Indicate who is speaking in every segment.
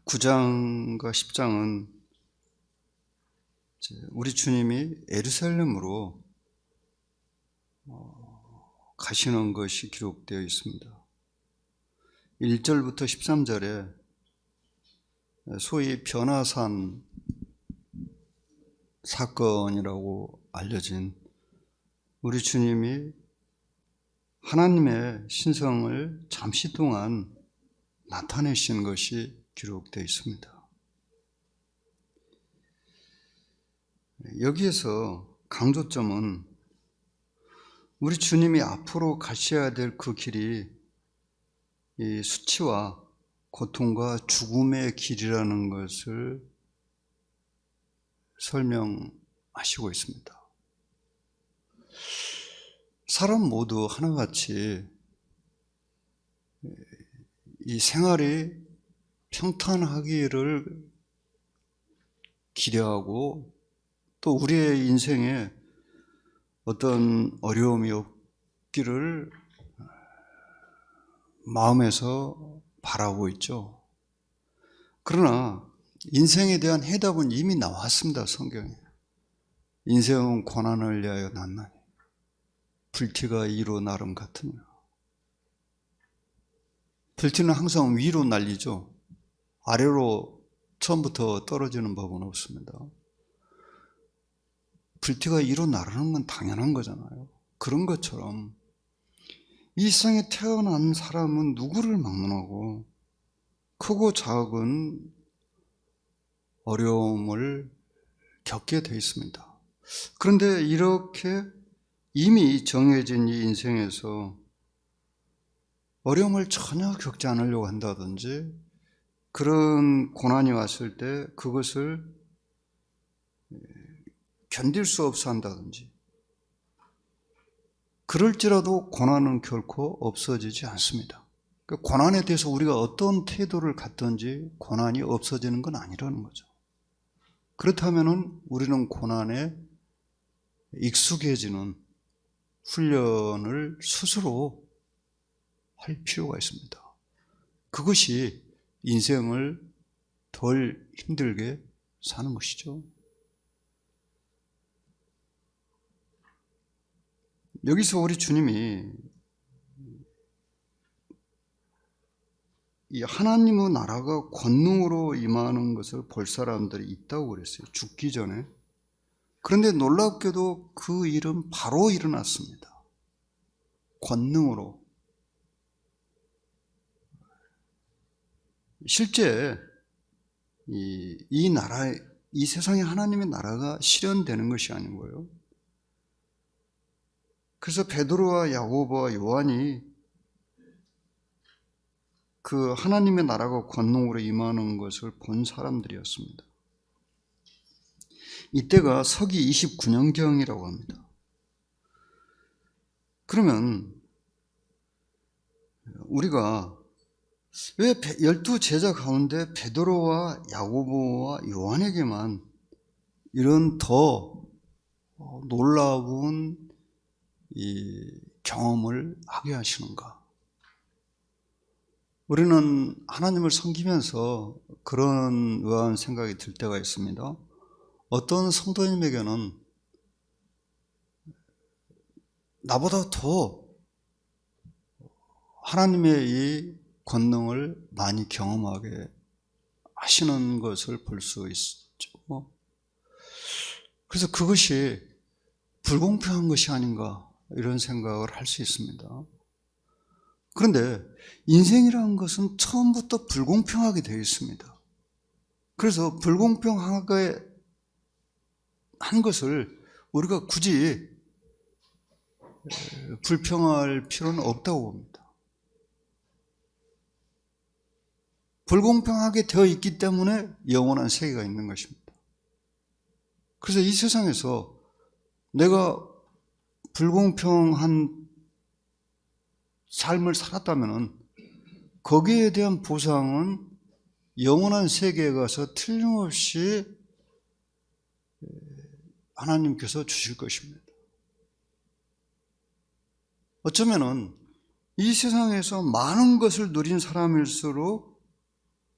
Speaker 1: 9장과 10장은 우리 주님이 예루살렘으로 가시는 것이 기록되어 있습니다. 1절부터 13절에 소위 변화산 사건이라고 알려진 우리 주님이 하나님의 신성을 잠시 동안 나타내신 것이 기록되어 있습니다. 여기에서 강조점은 우리 주님이 앞으로 가셔야 될 그 길이 이 수치와 고통과 죽음의 길이라는 것을 설명하시고 있습니다. 사람 모두 하나같이 이 생활이 평탄하기를 기대하고 또 우리의 인생에 어떤 어려움이 없기를 마음에서 바라고 있죠. 그러나 인생에 대한 해답은 이미 나왔습니다. 성경에. 인생은 고난을 위하여 났나니 불티가 이로 나름 같으며. 불티는 항상 위로 날리죠. 아래로 처음부터 떨어지는 법은 없습니다. 불티가 이로 나르는 건 당연한 거잖아요. 그런 것처럼 이 세상에 태어난 사람은 누구를 막론하고 크고 작은 어려움을 겪게 되어 있습니다. 그런데 이렇게 이미 정해진 이 인생에서 어려움을 전혀 겪지 않으려고 한다든지 그런 고난이 왔을 때 그것을 견딜 수 없어 한다든지 그럴지라도 고난은 결코 없어지지 않습니다. 고난에 대해서 우리가 어떤 태도를 갖든지 고난이 없어지는 건 아니라는 거죠. 그렇다면 우리는 고난에 익숙해지는 훈련을 스스로 할 필요가 있습니다. 그것이 인생을 덜 힘들게 사는 것이죠. 여기서 우리 주님이 이 하나님의 나라가 권능으로 임하는 것을 볼 사람들이 있다고 그랬어요. 죽기 전에. 그런데 놀랍게도 그 일은 바로 일어났습니다. 권능으로. 실제 이 나라, 이 세상에 하나님의 나라가 실현되는 것이 아니고요. 그래서 베드로와 야고보와 요한이 그 하나님의 나라가 권능으로 임하는 것을 본 사람들이었습니다. 이때가 서기 29년경이라고 합니다. 그러면 우리가 왜 12제자 가운데 베드로와 야고보와 요한에게만 이런 더 놀라운 이 경험을 하게 하시는가? 우리는 하나님을 섬기면서 그런 의아한 생각이 들 때가 있습니다. 어떤 성도님에게는 나보다 더 하나님의 이 권능을 많이 경험하게 하시는 것을 볼 수 있죠. 그래서 그것이 불공평한 것이 아닌가 이런 생각을 할 수 있습니다. 그런데 인생이라는 것은 처음부터 불공평하게 되어 있습니다. 그래서 불공평하게 한 것을 우리가 굳이 불평할 필요는 없다고 봅니다. 불공평하게 되어 있기 때문에 영원한 세계가 있는 것입니다. 그래서 이 세상에서 내가 불공평한 삶을 살았다면 거기에 대한 보상은 영원한 세계에 가서 틀림없이 하나님께서 주실 것입니다. 어쩌면은 이 세상에서 많은 것을 누린 사람일수록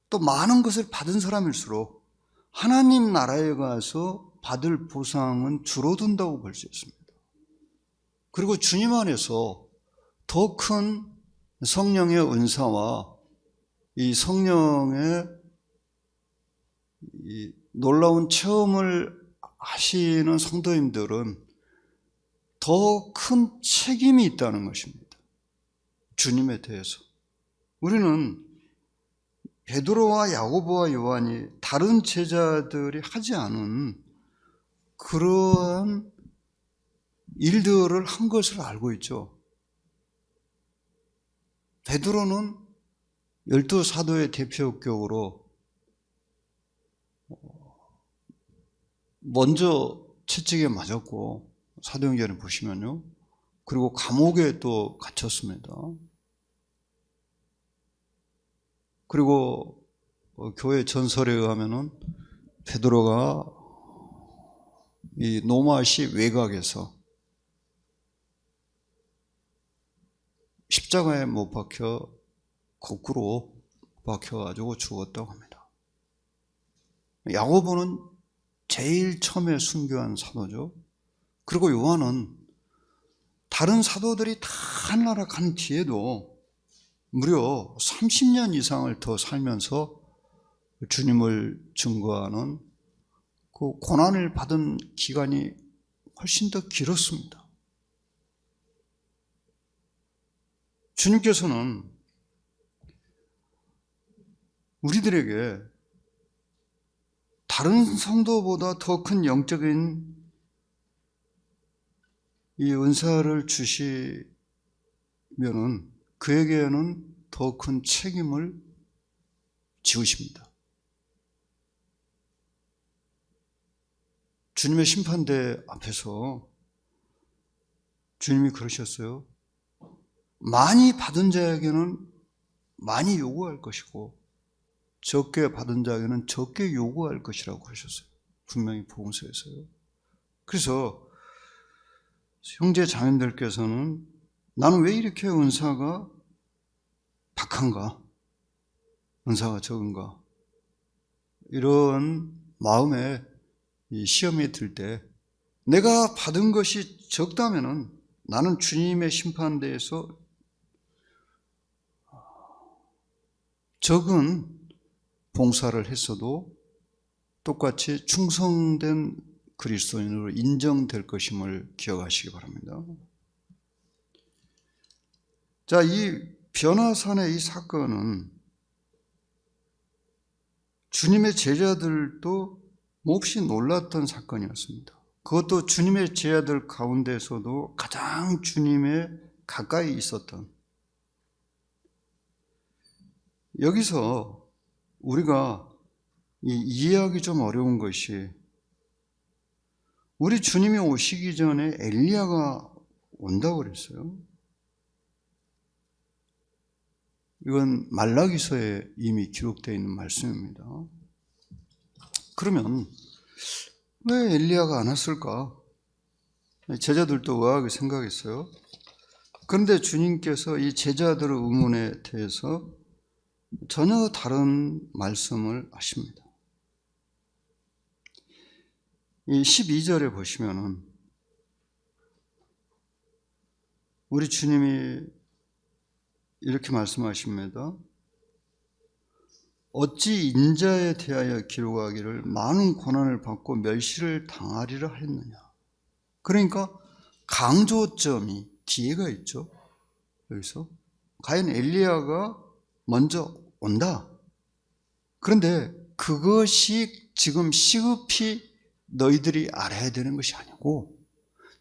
Speaker 1: 또 많은 것을 받은 사람일수록 하나님 나라에 가서 받을 보상은 줄어든다고 볼 수 있습니다. 그리고 주님 안에서 더 큰 성령의 은사와 이 성령의 이 놀라운 체험을 하시는 성도님들은 더 큰 책임이 있다는 것입니다. 주님에 대해서. 우리는 베드로와 야고보와 요한이 다른 제자들이 하지 않은 그러한 일들을 한 것을 알고 있죠. 베드로는 12사도의 대표격으로 먼저 채찍에 맞았고, 사도행전에 보시면요. 그리고 감옥에 또 갇혔습니다. 그리고 교회 전설에 의하면은 베드로가 이 노마시 외곽에서 십자가에 못 박혀 거꾸로 박혀가지고 죽었다고 합니다. 야고보는 제일 처음에 순교한 사도죠. 그리고 요한은 다른 사도들이 다 하늘나라 간 뒤에도 무려 30년 이상을 더 살면서 주님을 증거하는 그 고난을 받은 기간이 훨씬 더 길었습니다. 주님께서는 우리들에게 다른 성도보다 더 큰 영적인 이 은사를 주시면은 그에게는 더 큰 책임을 지우십니다. 주님의 심판대 앞에서 주님이 그러셨어요. 많이 받은 자에게는 많이 요구할 것이고 적게 받은 자에게는 적게 요구할 것이라고 하셨어요. 분명히 복음서에서요. 그래서 형제 자매들께서는 나는 왜 이렇게 은사가 박한가? 은사가 적은가? 이런 마음에 이 시험이 들 때 내가 받은 것이 적다면은 나는 주님의 심판대에서 적은 봉사를 했어도 똑같이 충성된 그리스도인으로 인정될 것임을 기억하시기 바랍니다. 자, 이 변화산의 이 사건은 주님의 제자들도 몹시 놀랐던 사건이었습니다. 그것도 주님의 제자들 가운데서도 가장 주님에 가까이 있었던. 여기서 우리가 이해하기 좀 어려운 것이 우리 주님이 오시기 전에 엘리야가 온다고 그랬어요. 이건 말라기서에 이미 기록되어 있는 말씀입니다. 그러면 왜 엘리야가 안 왔을까? 제자들도 의아하게 생각했어요. 그런데 주님께서 이 제자들의 의문에 대해서 전혀 다른 말씀을 하십니다. 이 12절에 보시면은 우리 주님이 이렇게 말씀하십니다. 어찌 인자에 대하여 기록하기를 많은 고난을 받고 멸시를 당하리라 했느냐. 그러니까 강조점이 뒤에가 있죠. 여기서 과연 엘리야가 먼저 온다. 그런데 그것이 지금 시급히 너희들이 알아야 되는 것이 아니고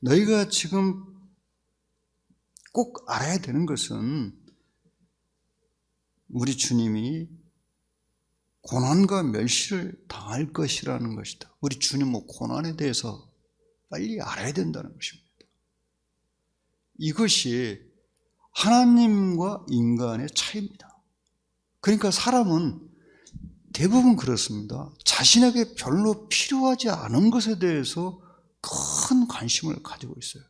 Speaker 1: 너희가 지금 꼭 알아야 되는 것은 우리 주님이 고난과 멸시를 당할 것이라는 것이다. 우리 주님은 고난에 대해서 빨리 알아야 된다는 것입니다. 이것이 하나님과 인간의 차이입니다. 그러니까 사람은 대부분 그렇습니다. 자신에게 별로 필요하지 않은 것에 대해서 큰 관심을 가지고 있어요.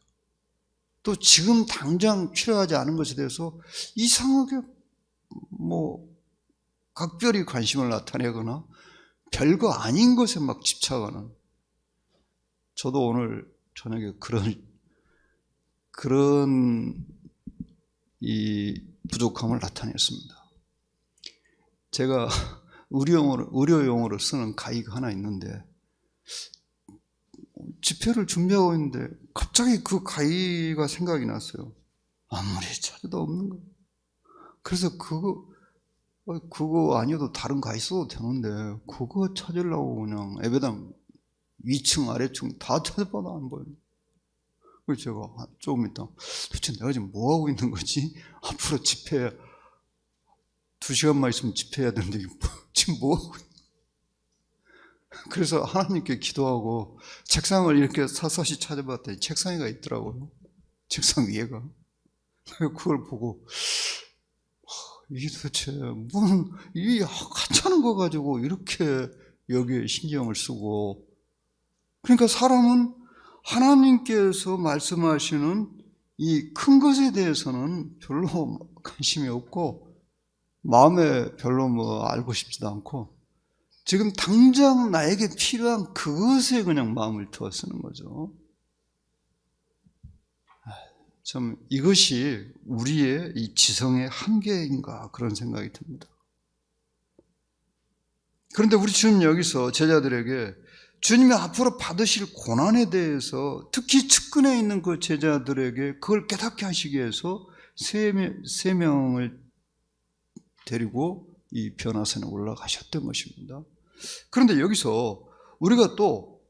Speaker 1: 또 지금 당장 필요하지 않은 것에 대해서 이상하게 각별히 관심을 나타내거나 별거 아닌 것에 막 집착하는, 저도 오늘 저녁에 그런 이 부족함을 나타냈습니다. 제가 의료용어로 쓰는 가위가 하나 있는데, 집회를 준비하고 있는데 갑자기 그 가위가 생각이 났어요. 아무리 찾아도 없는 거예요. 그래서 그거 아니어도 다른 가위 써도 되는데 그거 찾으려고 그냥 에베당 위층 아래층 다 찾아봐도 안 보여요. 그래서 제가 조금 있다, 도대체 내가 지금 뭐 하고 있는 거지? 앞으로 집회 2시간만 있으면 집회해야 되는데 지금 뭐 하고 있는 거야? 그래서 하나님께 기도하고 책상을 이렇게 샅샅이 찾아봤더니 책상 위가 있더라고요. 책상 위에가. 그걸 보고 이게 도대체 이 하찮은 거 가지고 이렇게 여기에 신경을 쓰고. 그러니까 사람은 하나님께서 말씀하시는 이 큰 것에 대해서는 별로 관심이 없고 마음에 별로 알고 싶지도 않고 지금 당장 나에게 필요한 그것에 그냥 마음을 두어 쓰는 거죠. 참 이것이 우리의 이 지성의 한계인가 그런 생각이 듭니다. 그런데 우리 주님 여기서 제자들에게 주님이 앞으로 받으실 고난에 대해서 특히 측근에 있는 그 제자들에게 그걸 깨닫게 하시기 위해서 세 명을 데리고 이 변화산에 올라가셨던 것입니다. 그런데 여기서 우리가 또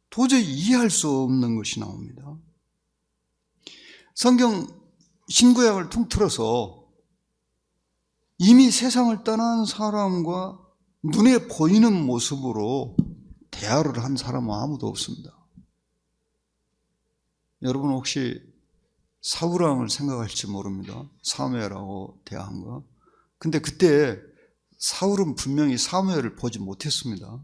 Speaker 1: 도저히 이해할 수 없는 것이 나옵니다. 성경 신구약을 통틀어서 이미 세상을 떠난 사람과 눈에 보이는 모습으로 대화를 한 사람은 아무도 없습니다. 여러분 혹시 사울왕을 생각할지 모릅니다. 사무엘하고 대화한 거. 근데 그때 사울은 분명히 사무엘을 보지 못했습니다.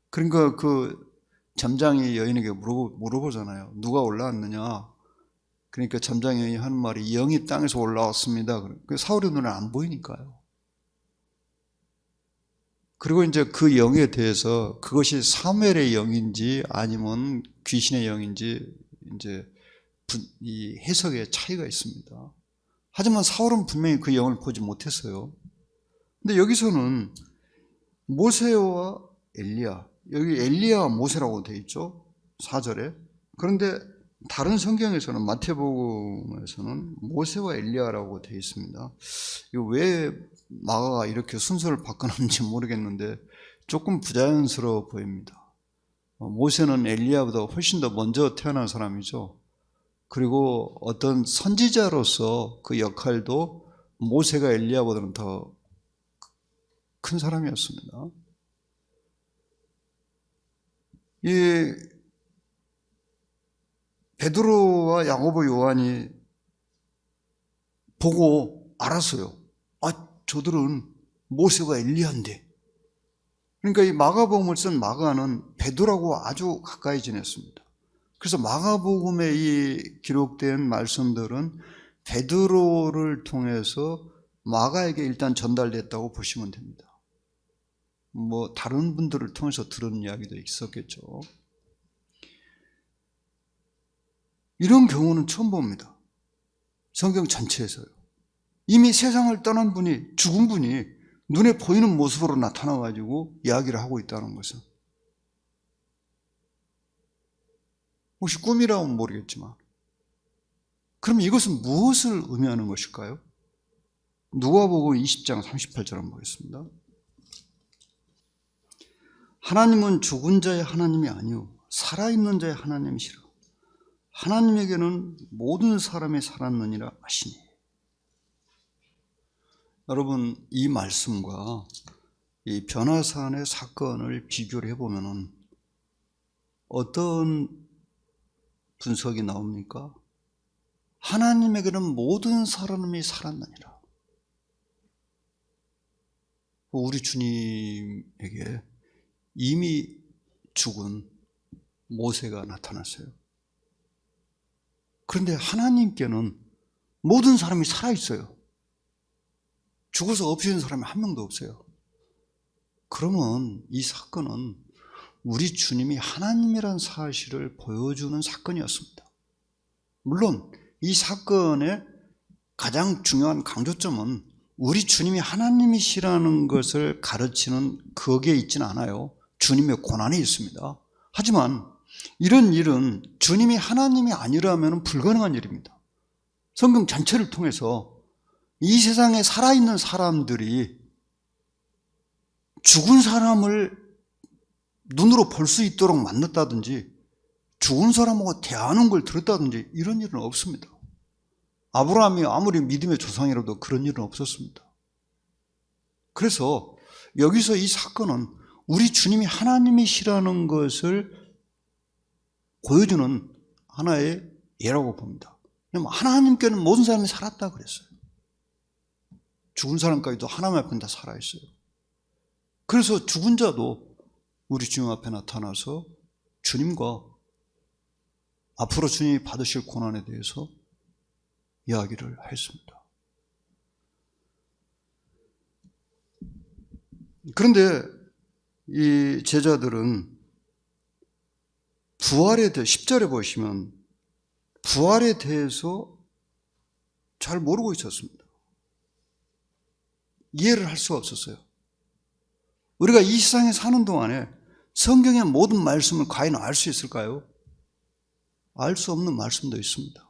Speaker 1: 그러니까 그 점장이 여인에게 물어보잖아요. 누가 올라왔느냐? 그러니까 점장 여인이 하는 말이 영이 땅에서 올라왔습니다. 사울의 눈에 안 보이니까요. 그리고 이제 그 영에 대해서 그것이 사무엘의 영인지 아니면 귀신의 영인지 이제 이 해석의 차이가 있습니다. 하지만 사울은 분명히 그 영을 보지 못했어요. 근데 여기서는 모세와 엘리야, 여기 엘리야와 모세라고 되어 있죠, 4절에. 그런데 다른 성경에서는, 마태복음에서는 모세와 엘리야라고 되어 있습니다. 이거 왜 마가가 이렇게 순서를 바꿔놨는지 모르겠는데 조금 부자연스러워 보입니다. 모세는 엘리야보다 훨씬 더 먼저 태어난 사람이죠. 그리고 어떤 선지자로서 그 역할도 모세가 엘리야보다는 더 큰 사람이었습니다. 이 베드로와 야고보 요한이 보고 알았어요. 저들은 모세와 엘리야인데. 그러니까 이 마가복음을 쓴 마가는 베드로하고 아주 가까이 지냈습니다. 그래서 마가복음에 이 기록된 말씀들은 베드로를 통해서 마가에게 일단 전달됐다고 보시면 됩니다. 다른 분들을 통해서 들은 이야기도 있었겠죠. 이런 경우는 처음 봅니다. 성경 전체에서요. 이미 세상을 떠난 분이, 죽은 분이 눈에 보이는 모습으로 나타나가지고 이야기를 하고 있다는 것은, 혹시 꿈이라면 모르겠지만, 그럼 이것은 무엇을 의미하는 것일까요? 누가복음 20장 38절 한번 보겠습니다. 하나님은 죽은 자의 하나님이 아니요 살아있는 자의 하나님이시라. 하나님에게는 모든 사람이 살았느니라 하시니. 여러분, 이 말씀과 이 변화산의 사건을 비교를 해보면 어떤 분석이 나옵니까? 하나님에게는 모든 사람이 살았느니라. 우리 주님에게 이미 죽은 모세가 나타났어요. 그런데 하나님께는 모든 사람이 살아있어요. 죽어서 없어진 사람이 한 명도 없어요. 그러면 이 사건은 우리 주님이 하나님이란 사실을 보여주는 사건이었습니다. 물론 이 사건의 가장 중요한 강조점은 우리 주님이 하나님이시라는 것을 가르치는 거기에 있지는 않아요. 주님의 고난이 있습니다. 하지만 이런 일은 주님이 하나님이 아니라면 불가능한 일입니다. 성경 전체를 통해서 이 세상에 살아있는 사람들이 죽은 사람을 눈으로 볼 수 있도록 만났다든지 죽은 사람하고 대하는 걸 들었다든지 이런 일은 없습니다. 아브라함이 아무리 믿음의 조상이라도 그런 일은 없었습니다. 그래서 여기서 이 사건은 우리 주님이 하나님이시라는 것을 보여주는 하나의 예라고 봅니다. 하나님께는 모든 사람이 살았다 그랬어요. 죽은 사람까지도 하나님 앞에 다 살아있어요. 그래서 죽은 자도 우리 주님 앞에 나타나서 주님과 앞으로 주님이 받으실 고난에 대해서 이야기를 했습니다. 그런데 이 제자들은 부활에 대해 10절에 보시면 부활에 대해서 잘 모르고 있었습니다. 이해를 할 수가 없었어요. 우리가 이 세상에 사는 동안에 성경의 모든 말씀을 과연 알 수 있을까요? 알 수 없는 말씀도 있습니다.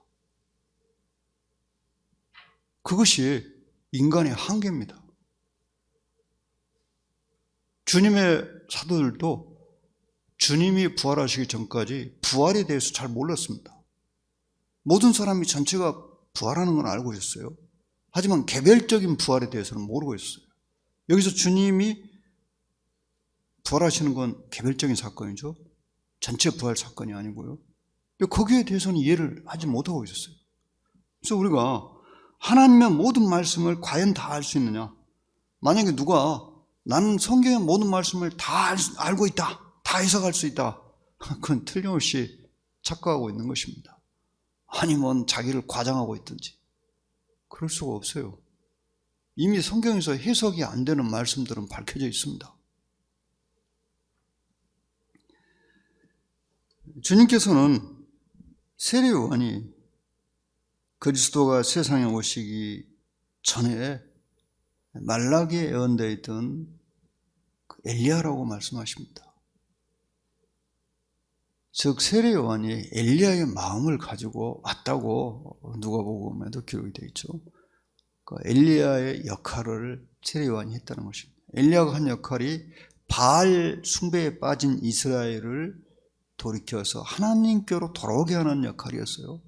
Speaker 1: 그것이 인간의 한계입니다. 주님의 사도들도 주님이 부활하시기 전까지 부활에 대해서 잘 몰랐습니다. 모든 사람이 전체가 부활하는 건 알고 있었어요. 하지만 개별적인 부활에 대해서는 모르고 있었어요. 여기서 주님이 부활하시는 건 개별적인 사건이죠. 전체 부활 사건이 아니고요. 거기에 대해서는 이해를 하지 못하고 있었어요. 그래서 우리가 하나님의 모든 말씀을 과연 다 알 수 있느냐? 만약에 누가 나는 성경의 모든 말씀을 다 알고 있다, 다 해석할 수 있다, 그건 틀림없이 착각하고 있는 것입니다. 아니면 자기를 과장하고 있든지 그럴 수가 없어요. 이미 성경에서 해석이 안 되는 말씀들은 밝혀져 있습니다. 주님께서는 세례 요한이 그리스도가 세상에 오시기 전에 말라기에 예언되어 있던 엘리야라고 말씀하십니다. 즉 세례 요한이 엘리야의 마음을 가지고 왔다고 누가복음에도 기록이 되어 있죠. 엘리야의 역할을 세례 요한이 했다는 것입니다. 엘리야가 한 역할이 바알 숭배에 빠진 이스라엘을 돌이켜서 하나님께로 돌아오게 하는 역할이었어요.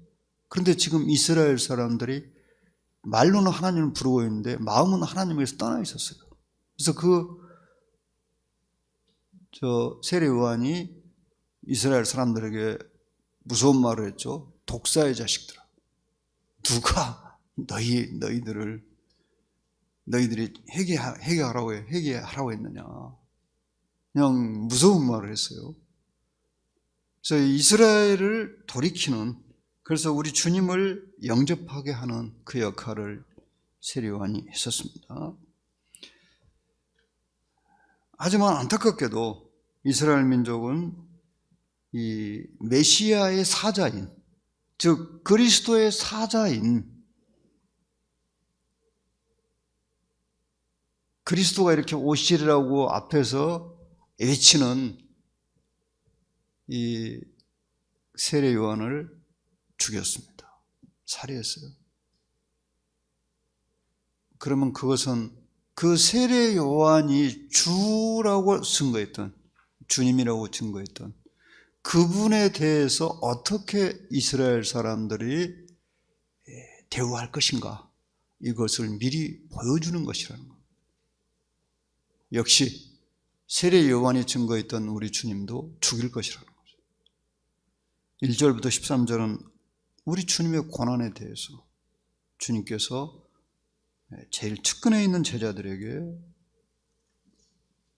Speaker 1: 그런데 지금 이스라엘 사람들이 말로는 하나님을 부르고 있는데 마음은 하나님에서 떠나 있었어요. 그래서 세례 요한이 이스라엘 사람들에게 무서운 말을 했죠. 독사의 자식들아, 누가 너희들이 회개하라고 했느냐. 그냥 무서운 말을 했어요. 그래서 이스라엘을 돌이키는, 그래서 우리 주님을 영접하게 하는 그 역할을 세례 요한이 했었습니다. 하지만 안타깝게도 이스라엘 민족은 이 메시아의 사자인, 즉 그리스도의 사자인 그리스도가 이렇게 오시리라고 앞에서 외치는 이 세례 요한을 죽였습니다. 살해했어요. 그러면 그것은 그 세례 요한이 주라고 증거했던, 주님이라고 증거했던 그분에 대해서 어떻게 이스라엘 사람들이 대우할 것인가, 이것을 미리 보여주는 것이라는 것. 역시 세례 요한이 증거했던 우리 주님도 죽일 것이라는 거죠. 1절부터 13절은 우리 주님의 고난에 대해서 주님께서 제일 측근에 있는 제자들에게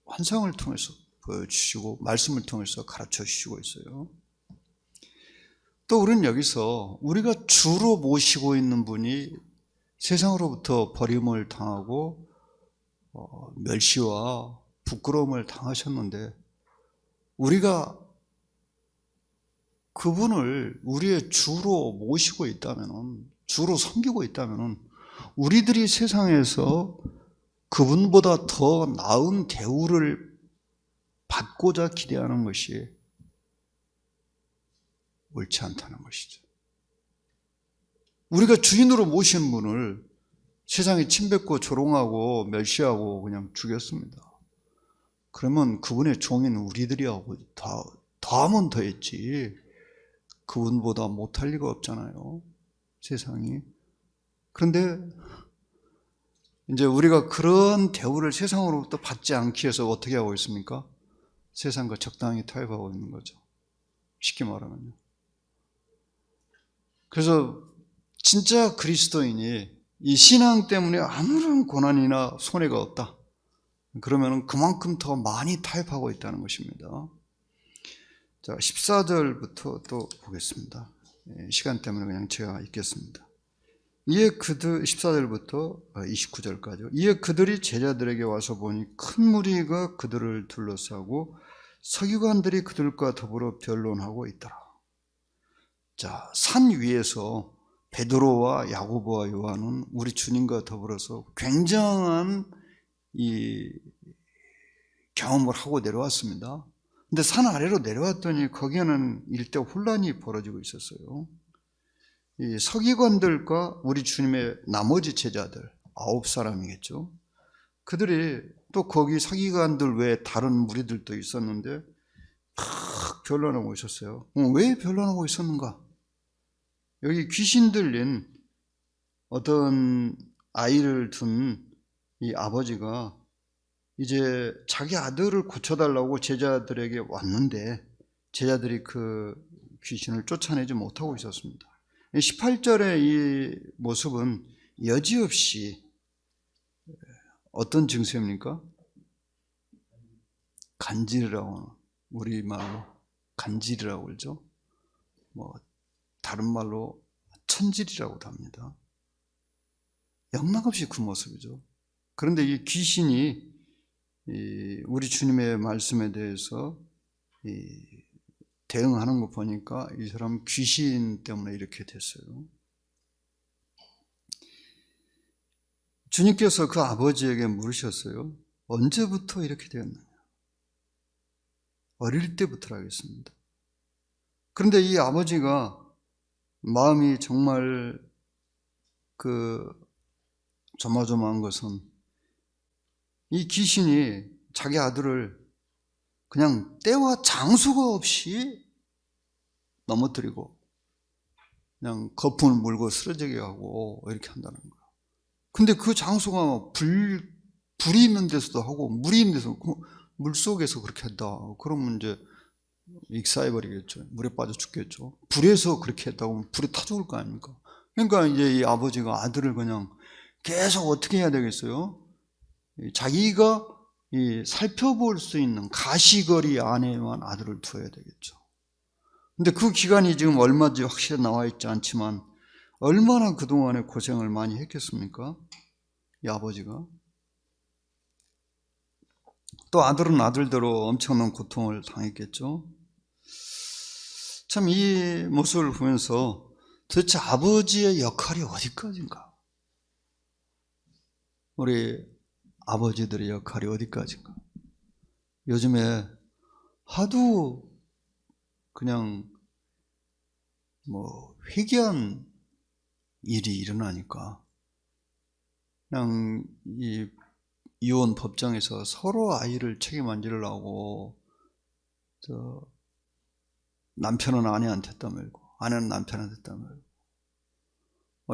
Speaker 1: 환상을 통해서 보여주시고 말씀을 통해서 가르쳐 주시고 있어요. 또 우리는 여기서 우리가 주로 모시고 있는 분이 세상으로부터 버림을 당하고 멸시와 부끄러움을 당하셨는데 우리가 그분을 우리의 주로 모시고 있다면, 주로 섬기고 있다면 우리들이 세상에서 그분보다 더 나은 대우를 받고자 기대하는 것이 옳지 않다는 것이죠. 우리가 주인으로 모시는 분을 세상에 침뱉고 조롱하고 멸시하고 그냥 죽였습니다. 그러면 그분의 종인 우리들이하고 더하면 더했지 그분보다 못할 리가 없잖아요, 세상이. 그런데 이제 우리가 그런 대우를 세상으로부터 받지 않기 위해서 어떻게 하고 있습니까? 세상과 적당히 타협하고 있는 거죠, 쉽게 말하면요. 그래서 진짜 그리스도인이 이 신앙 때문에 아무런 고난이나 손해가 없다, 그러면 그만큼 더 많이 타협하고 있다는 것입니다. 자, 14절부터 또 보겠습니다. 시간 때문에 그냥 제가 읽겠습니다. 이에 그들 14절부터 29절까지. 이에 그들이 제자들에게 와서 보니 큰 무리가 그들을 둘러싸고 서기관들이 그들과 더불어 변론하고 있더라. 자, 산 위에서 베드로와 야고보와 요한은 우리 주님과 더불어서 굉장한 이 경험을 하고 내려왔습니다. 근데 산 아래로 내려왔더니 거기에는 일대 혼란이 벌어지고 있었어요. 이 서기관들과 우리 주님의 나머지 제자들 9사람이겠죠. 그들이 또 거기 서기관들 외에 다른 무리들도 있었는데 막 변론하고 있었어요. 왜 변론하고 있었는가? 여기 귀신 들린 어떤 아이를 둔 이 아버지가 이제 자기 아들을 고쳐달라고 제자들에게 왔는데 제자들이 그 귀신을 쫓아내지 못하고 있었습니다. 18절의 이 모습은 여지없이 어떤 증세입니까? 간질이라고, 우리말로 간질이라고 그러죠. 다른 말로 천질이라고도 합니다. 영락없이 그 모습이죠. 그런데 이 귀신이 우리 주님의 말씀에 대해서 대응하는 거 보니까 이 사람 귀신 때문에 이렇게 됐어요. 주님께서 그 아버지에게 물으셨어요. 언제부터 이렇게 되었느냐? 어릴 때부터라겠습니다. 그런데 이 아버지가 마음이 정말 조마조마한 것은 이 귀신이 자기 아들을 그냥 때와 장소가 없이 넘어뜨리고 그냥 거품을 물고 쓰러지게 하고 이렇게 한다는 거예요. 근데 그 장소가 불이 있는 데서도 하고 물이 있는 데서, 물속에서 그렇게 한다. 그러면 이제 익사해버리겠죠. 물에 빠져 죽겠죠. 불에서 그렇게 했다고 하면 불에 타 죽을 거 아닙니까? 그러니까 이제 이 아버지가 아들을 그냥 계속 어떻게 해야 되겠어요? 자기가 살펴볼 수 있는 가시거리 안에만 아들을 두어야 되겠죠. 근데 그 기간이 지금 얼마인지 확실히 나와 있지 않지만 얼마나 그동안에 고생을 많이 했겠습니까? 이 아버지가. 또 아들은 아들대로 엄청난 고통을 당했겠죠. 참 이 모습을 보면서 도대체 아버지의 역할이 어디까지인가? 우리 아버지들의 역할이 어디까지인가? 요즘에 하도 그냥 회개한 일이 일어나니까 그냥 이 이혼 법정에서 서로 아이를 책임 안 지려고 남편은 아내한테 했다 말고 아내는 남편한테 했다 말고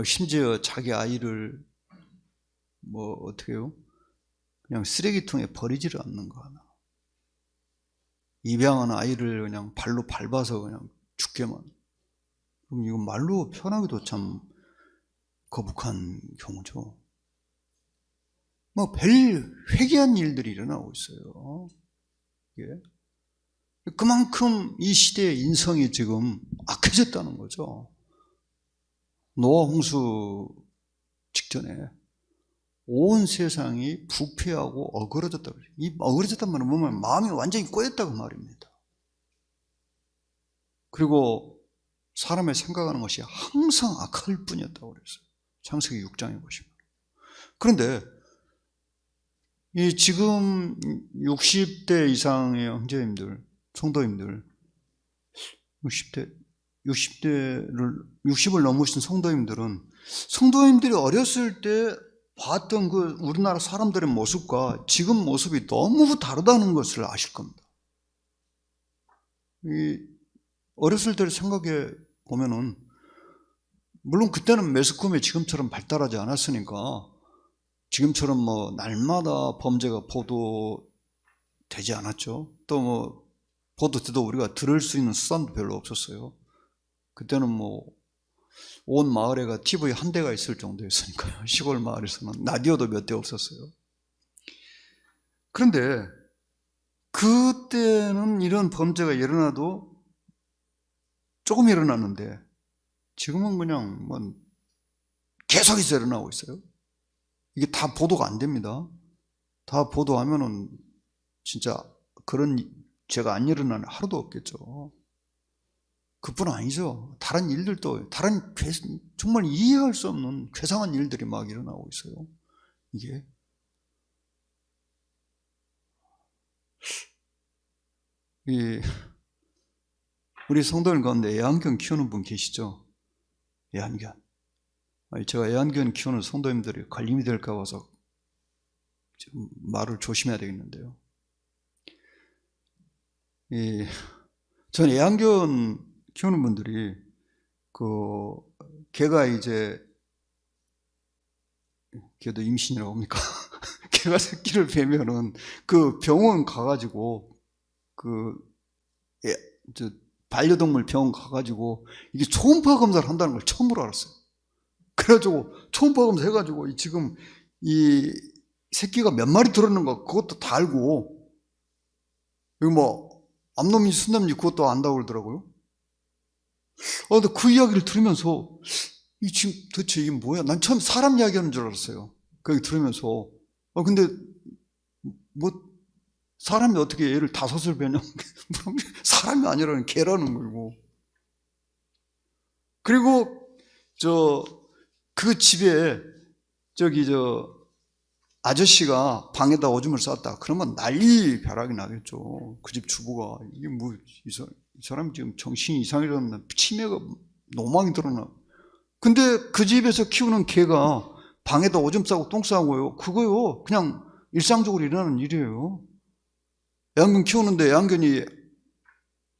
Speaker 1: 심지어 자기 아이를 어떻게 해요? 그냥 쓰레기통에 버리지를 않는 거 하나. 입양한 아이를 그냥 발로 밟아서 그냥 죽게만. 그럼 이건 말로 표현하기도 참 거북한 경우죠. 별 회개한 일들이 일어나고 있어요. 예. 그만큼 이 시대의 인성이 지금 악해졌다는 거죠. 노아 홍수 직전에 온 세상이 부패하고 어그러졌다고 그래요. 이 어그러졌단 말은 뭐냐면 마음이 완전히 꼬였다고 말입니다. 그리고 사람의 생각하는 것이 항상 악할 뿐이었다고 그랬어요. 창세기 6장에 보시면. 그런데 이 지금 60대 이상의 형제님들, 성도님들, 60을 넘으신 성도님들이 어렸을 때 봤던 그 우리나라 사람들의 모습과 지금 모습이 너무 다르다는 것을 아실 겁니다. 어렸을 때를 생각해 보면은, 물론 그때는 매스컴이 지금처럼 발달하지 않았으니까 지금처럼 뭐 날마다 범죄가 보도되지 않았죠. 또 뭐 보도돼도 우리가 들을 수 있는 수단도 별로 없었어요. 그때는 뭐 온 마을에가 TV 한 대가 있을 정도였으니까요. 시골 마을에서는 라디오도 몇 대 없었어요. 그런데 그때는 이런 범죄가 일어나도 조금 일어났는데 지금은 그냥 뭐 계속해서 일어나고 있어요. 이게 다 보도가 안 됩니다. 다 보도하면은 진짜 그런 죄가 안 일어나는 하루도 없겠죠. 그뿐 아니죠. 다른 일들도, 정말 이해할 수 없는 괴상한 일들이 막 일어나고 있어요. 이게. 우리 성도들 가운데 애완견 키우는 분 계시죠? 애완견. 제가 애완견 키우는 성도님들이 걸림이 될까 봐서 좀 말을 조심해야 되겠는데요. 전 애완견 키우는 분들이 개가 이제 걔도 임신이라고 합니까? 개가 새끼를 베면은 그 병원 가가지고 반려동물 병원 가가지고 이게 초음파 검사를 한다는 걸 처음으로 알았어요. 그래가지고 초음파 검사 해가지고 지금 이 새끼가 몇 마리 들었는가 그것도 다 알고, 여기 뭐 암놈인지 순놈인지 그것도 안다고 그러더라고요. 근데 그 이야기를 들으면서 지금 도대체 이게 뭐야? 난 처음 사람 이야기하는 줄 알았어요. 그 얘기 들으면서. 근데 뭐 사람이 어떻게 애를 5을 베냐? 사람이 아니라는 개라는 거고. 그리고 그 집에 아저씨가 방에다 오줌을 쌌다. 그러면 난리 벼락이 나겠죠. 그 집 주부가 이게 뭐 이 사람 지금 정신이 이상해졌나? 치매가 노망이 들었나? 근데 그 집에서 키우는 개가 방에다 오줌 싸고 똥 싸고요. 그거요. 그냥 일상적으로 일어나는 일이에요. 애완견 키우는데 애완견이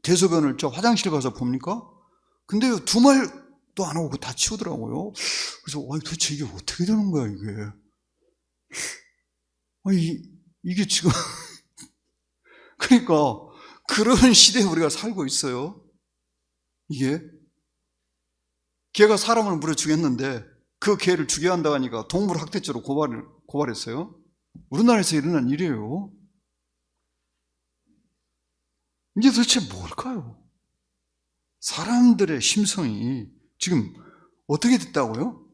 Speaker 1: 대소변을 화장실 가서 봅니까? 근데 2말도 안 하고 그거 다 치우더라고요. 그래서 도대체 이게 어떻게 되는 거야 이게? 이게 지금 그러니까 그런 시대에 우리가 살고 있어요. 이게 개가 사람을 물어 죽였는데 그 개를 죽여야 한다고 하니까 동물학대죄로 고발했어요. 우리나라에서 일어난 일이에요. 이게 도대체 뭘까요? 사람들의 심성이 지금 어떻게 됐다고요?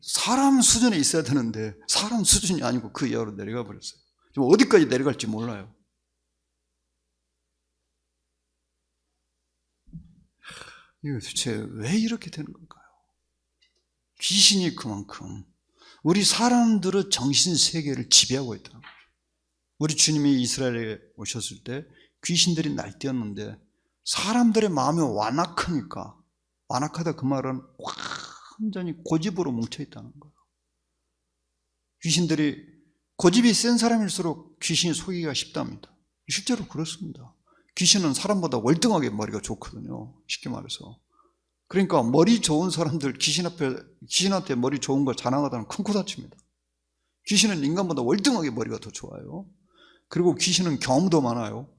Speaker 1: 사람 수준에 있어야 되는데 사람 수준이 아니고 그 이하로 내려가 버렸어요. 지금 어디까지 내려갈지 몰라요. 이거 도대체 왜 이렇게 되는 걸까요? 귀신이 그만큼 우리 사람들의 정신세계를 지배하고 있다는 거죠. 우리 주님이 이스라엘에 오셨을 때 귀신들이 날뛰었는데 사람들의 마음이 완악하다 그 말은 완전히 고집으로 뭉쳐있다는 거예요. 귀신들이 고집이 센 사람일수록 귀신이 속이기가 쉽답니다. 실제로 그렇습니다. 귀신은 사람보다 월등하게 머리가 좋거든요. 쉽게 말해서. 그러니까 머리 좋은 사람들 귀신한테 머리 좋은 걸 자랑하다는 큰 코 다칩니다. 귀신은 인간보다 월등하게 머리가 더 좋아요. 그리고 귀신은 경험도 많아요.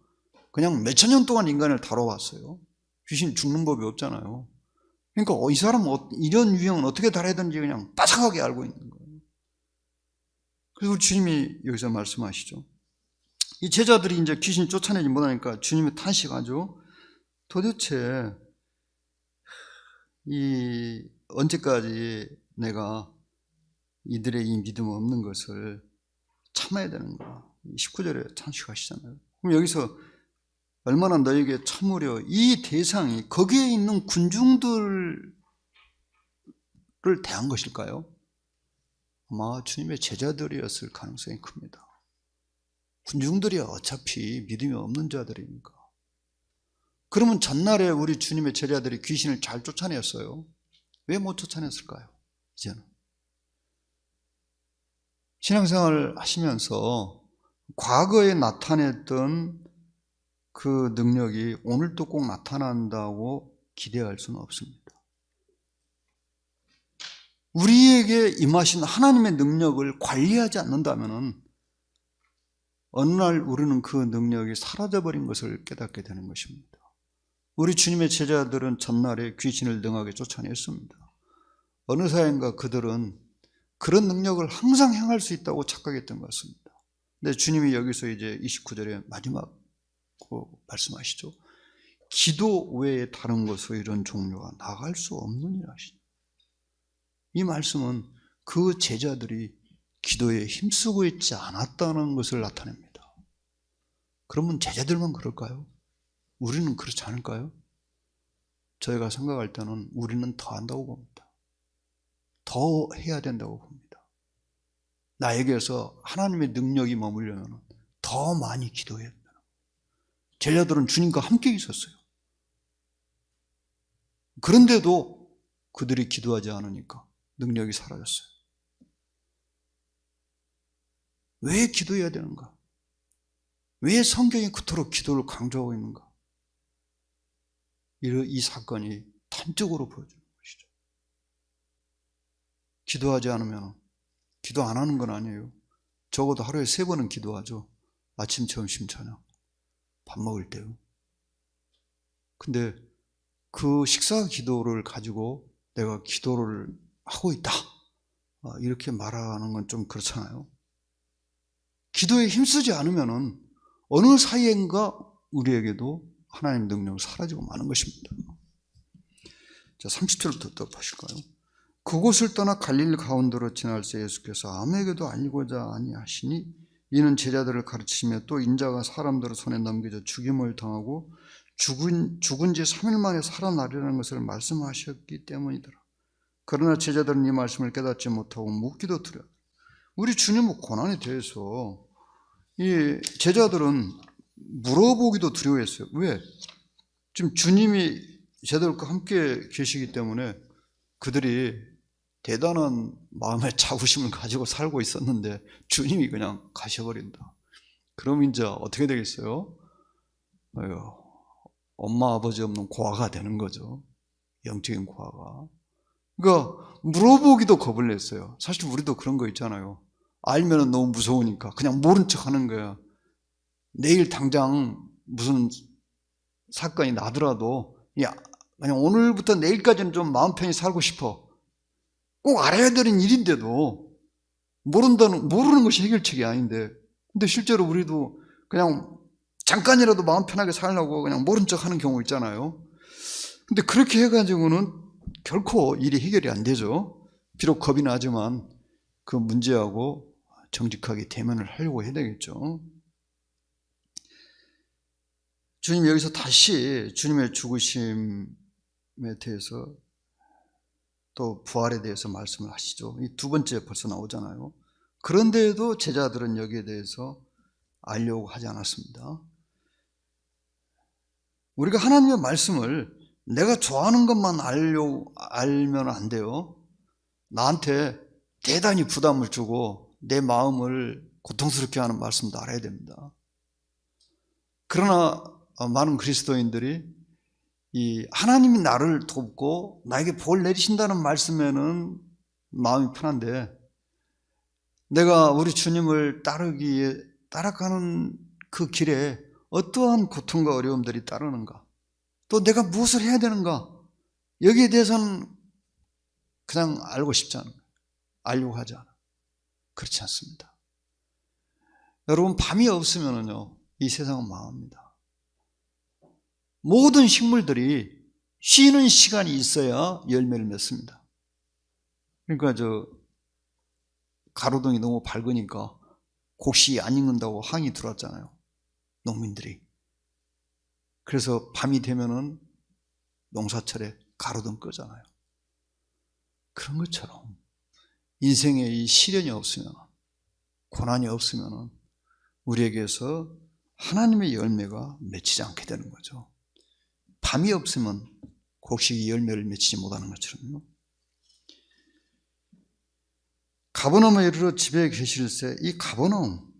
Speaker 1: 그냥 몇천 년 동안 인간을 다뤄왔어요. 귀신 죽는 법이 없잖아요. 그러니까 이 사람은 이런 유형은 어떻게 다뤄야 되는지 그냥 빠삭하게 알고 있는 거예요. 그래서 주님이 여기서 말씀하시죠. 이 제자들이 이제 귀신 쫓아내지 못하니까 주님이 탄식하죠. 도대체 언제까지 내가 이들의 이 믿음 없는 것을 참아야 되는 거야. 19절에 탄식하시잖아요. 그럼 여기서 얼마나 너에게 참으려, 이 대상이 거기에 있는 군중들을 대한 것일까요? 아마 주님의 제자들이었을 가능성이 큽니다. 군중들이 어차피 믿음이 없는 자들이니까. 그러면 전날에 우리 주님의 제자들이 귀신을 잘 쫓아냈어요. 왜 못 쫓아냈을까요? 이제는 신앙생활을 하시면서 과거에 나타냈던 그 능력이 오늘도 꼭 나타난다고 기대할 수는 없습니다. 우리에게 임하신 하나님의 능력을 관리하지 않는다면 어느 날 우리는 그 능력이 사라져버린 것을 깨닫게 되는 것입니다. 우리 주님의 제자들은 전날에 귀신을 능하게 쫓아냈습니다. 어느 사이인가 그들은 그런 능력을 항상 행할 수 있다고 착각했던 것 같습니다. 근데 주님이 여기서 이제 29절에 마지막 말씀하시죠. 기도 외에 다른 것으로 이런 종류가 나갈 수 없느니라 하시죠. 이 말씀은 그 제자들이 기도에 힘쓰고 있지 않았다는 것을 나타냅니다. 그러면 제자들만 그럴까요? 우리는 그렇지 않을까요? 저희가 생각할 때는 우리는 더 한다고 봅니다. 더 해야 된다고 봅니다. 나에게서 하나님의 능력이 머물려면 더 많이 기도해야 된다. 제자들은 주님과 함께 있었어요. 그런데도 그들이 기도하지 않으니까 능력이 사라졌어요. 왜 기도해야 되는가? 왜 성경이 그토록 기도를 강조하고 있는가? 이 사건이 단적으로 보여주는 것이죠. 기도하지 않으면, 기도 안 하는 건 아니에요. 적어도 하루에 3번은 기도하죠. 아침, 점심, 저녁. 밥 먹을 때요. 근데 그 식사 기도를 가지고 내가 기도를 하고 있다, 이렇게 말하는 건 좀 그렇잖아요. 기도에 힘쓰지 않으면 어느 사이인가 우리에게도 하나님 능력이 사라지고 마는 것입니다. 자, 30절부터 또 보실까요? 그곳을 떠나 갈릴리 가운데로 지날 때 예수께서 아무에게도 알리고자 아니하시니 이는 제자들을 가르치시며 또 인자가 사람들의 손에 넘겨져 죽임을 당하고 죽은 지 3일 만에 살아나리라는 것을 말씀하셨기 때문이더라. 그러나 제자들은 이 말씀을 깨닫지 못하고 묻기도 두려워. 우리 주님의 고난에 대해서 이 제자들은 물어보기도 두려워했어요. 왜? 지금 주님이 제자들과 함께 계시기 때문에 그들이 대단한 마음의 자부심을 가지고 살고 있었는데 주님이 그냥 가셔버린다. 그럼 이제 어떻게 되겠어요? 엄마 아버지 없는 고아가 되는 거죠. 영적인 고아가. 그러니까 물어보기도 겁을 냈어요. 사실 우리도 그런 거 있잖아요. 알면 너무 무서우니까 그냥 모른 척 하는 거야. 내일 당장 무슨 사건이 나더라도 그냥 오늘부터 내일까지는 좀 마음 편히 살고 싶어. 꼭 알아야 되는 일인데도 모르는 것이 해결책이 아닌데, 근데 실제로 우리도 그냥 잠깐이라도 마음 편하게 살려고 그냥 모른 척 하는 경우 있잖아요. 근데 그렇게 해가지고는 결코 일이 해결이 안 되죠. 비록 겁이 나지만 그 문제하고 정직하게 대면을 하려고 해야 되겠죠. 주님 여기서 다시 주님의 죽으심에 대해서 또 부활에 대해서 말씀을 하시죠. 이 두 번째 벌써 나오잖아요. 그런데도 제자들은 여기에 대해서 알려고 하지 않았습니다. 우리가 하나님의 말씀을 내가 좋아하는 것만 알면 안 돼요. 나한테 대단히 부담을 주고 내 마음을 고통스럽게 하는 말씀도 알아야 됩니다. 그러나 많은 그리스도인들이 이 하나님이 나를 돕고 나에게 볼 내리신다는 말씀에는 마음이 편한데, 내가 우리 주님을 따라가는 그 길에 어떠한 고통과 어려움들이 따르는가, 또 내가 무엇을 해야 되는가, 여기에 대해서는 그냥 알고 싶지 않아요. 알려고 하지 않아요. 그렇지 않습니다. 여러분, 밤이 없으면요 이 세상은 망합니다. 모든 식물들이 쉬는 시간이 있어야 열매를 맺습니다. 그러니까 가로등이 너무 밝으니까 곡식이 안 익는다고 항의 들어왔잖아요. 농민들이. 그래서 밤이 되면은 농사철에 가로등 끄잖아요. 그런 것처럼 인생에 이 시련이 없으면, 고난이 없으면 우리에게서 하나님의 열매가 맺히지 않게 되는 거죠. 밤이 없으면 곡식이 열매를 맺히지 못하는 것처럼요. 가버나움에 이르러 집에 계실새, 이 가버나움,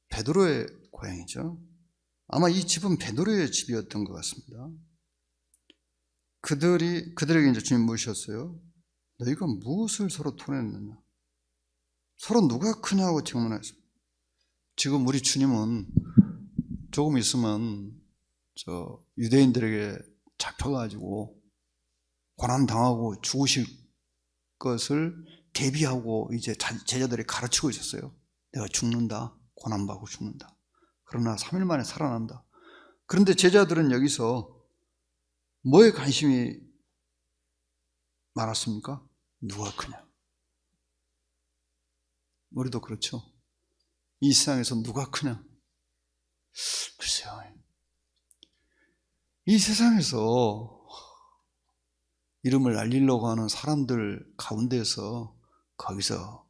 Speaker 1: 베드로의 고향이죠. 아마 이 집은 베드로의 집이었던 것 같습니다. 그들에게 이제 주님 물으셨어요. 너희가 무엇을 서로 토했느냐? 서로 누가 크냐고 질문했어요. 지금 우리 주님은 조금 있으면 유대인들에게 잡혀가지고 고난당하고 죽으실 것을 대비하고 이제 제자들이 가르치고 있었어요. 내가 죽는다, 고난받고 죽는다. 그러나 3일 만에 살아난다. 그런데 제자들은 여기서 뭐에 관심이 많았습니까? 누가 크냐? 우리도 그렇죠. 이 세상에서 누가 크냐? 글쎄요. 이 세상에서 이름을 날리려고 하는 사람들 가운데서 거기서